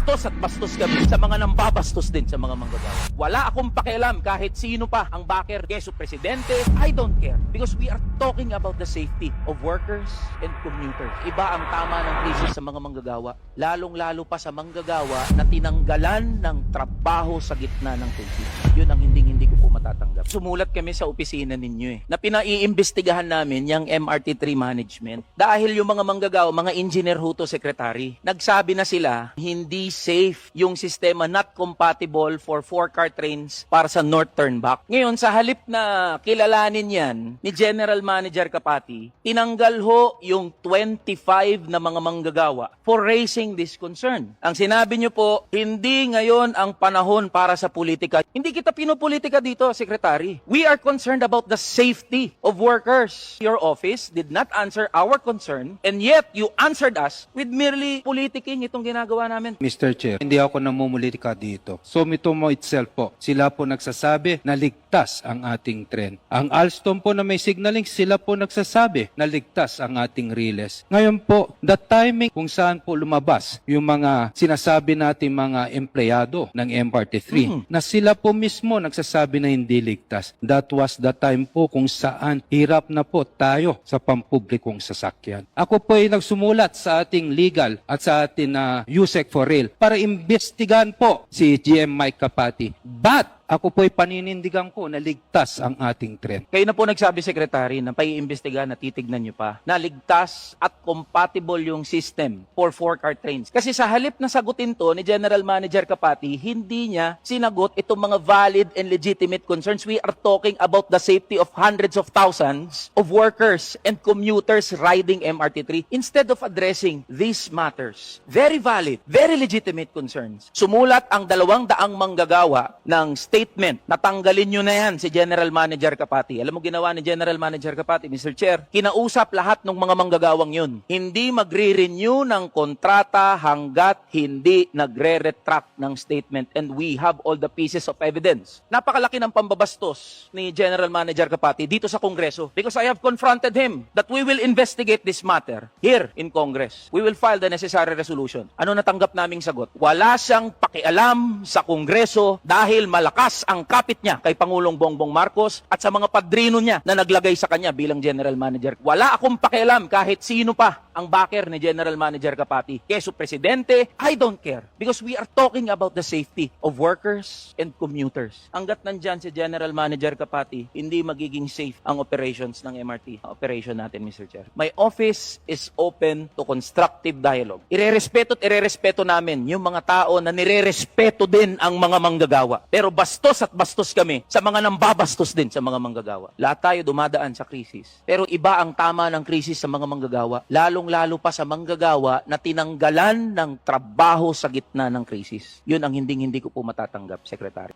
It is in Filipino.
bastos at bastos kami sa mga nambabastos din sa mga manggagawa. Wala akong pakialam kahit sino pa ang backer, keso presidente, I don't care. Because we are talking about the safety of workers and commuters. Iba ang tama ng krisis sa mga manggagawa, lalong-lalo pa sa manggagawa na tinanggalan ng trabaho sa gitna ng krisis. Yun ang hindi ko po matatanggap. Sumulat kami sa opisina ninyo na pinaiimbestigahan namin yung MRT3 management dahil yung mga manggagawa, mga engineer ho to, secretary, nagsabi na sila hindi safe yung sistema, not compatible for 4-car trains para sa north turnback. Ngayon, sa halip na kilalanin yan ni General Manager Kapati, tinanggal ho yung 25 na mga manggagawa for raising this concern. Ang sinabi nyo po, hindi ngayon ang panahon para sa politika. Hindi kita pinupolitika dito, Secretary. We are concerned about the safety of workers. Your office did not answer our concern, and yet you answered us with merely politicking itong ginagawa namin. Mr. Chair, hindi ako namumulitika dito. Sumitomo itself po, sila po nagsasabi na ligtas ang ating tren. Ang Alstom po na may signaling, sila po nagsasabi na ligtas ang ating riles. Ngayon po, the timing kung saan po lumabas yung mga sinasabi natin mga empleyado ng MRT3 na sila po mismo nagsasabi na hindi ligtas. That was the time po kung saan hirap na po tayo sa pampublikong sasakyan. Ako po ay nagsumulat sa ating legal at sa ating USEC for Rail para imbestigahan po si GM Mike Kapati. But ako po'y paninindigan ko na ligtas ang ating tren. Kayo na po nagsabi, Secretary, na paiimbestigahan na titignan nyo pa na ligtas at compatible yung system for 4-car trains. Kasi sa halip na sagutin to ni General Manager Kapati, hindi niya sinagot itong mga valid and legitimate concerns. We are talking about the safety of hundreds of thousands of workers and commuters riding MRT3 instead of addressing these matters. Very valid, very legitimate concerns. Sumulat ang 200 manggagawa ng statement, natanggalin nyo na yan si General Manager Kapati. Alam mo ginawa ni General Manager Kapati, Mr. Chair? Kinausap lahat ng mga manggagawang yun. Hindi magre-renew ng kontrata hanggat hindi nagre-retract ng statement, and we have all the pieces of evidence. Napakalaki ng pambabastos ni General Manager Kapati dito sa Kongreso because I have confronted him that we will investigate this matter here in Congress. We will file the necessary resolution. Ano natanggap naming sagot? Wala siyang pakialam sa Kongreso dahil malakas ang kapit niya kay Pangulong Bongbong Marcos at sa mga padrino niya na naglagay sa kanya bilang General Manager. Wala akong pakialam kahit sino pa ang backer ni General Manager Kapati. Keso presidente, I don't care. Because we are talking about the safety of workers and commuters. Hanggat nandyan si General Manager Kapati, hindi magiging safe ang operations ng MRT. Operation natin, Mr. Chair. My office is open to constructive dialogue. Irerespeto namin yung mga tao na nirerespeto din ang mga manggagawa. Pero bastos at bastos kami sa mga nambabastos din sa mga manggagawa. Lahat tayo dumadaan sa krisis. Pero iba ang tama ng krisis sa mga manggagawa, lalong-lalo pa sa manggagawa na tinanggalan ng trabaho sa gitna ng krisis. Yun ang hindi ko po matatanggap, Secretary.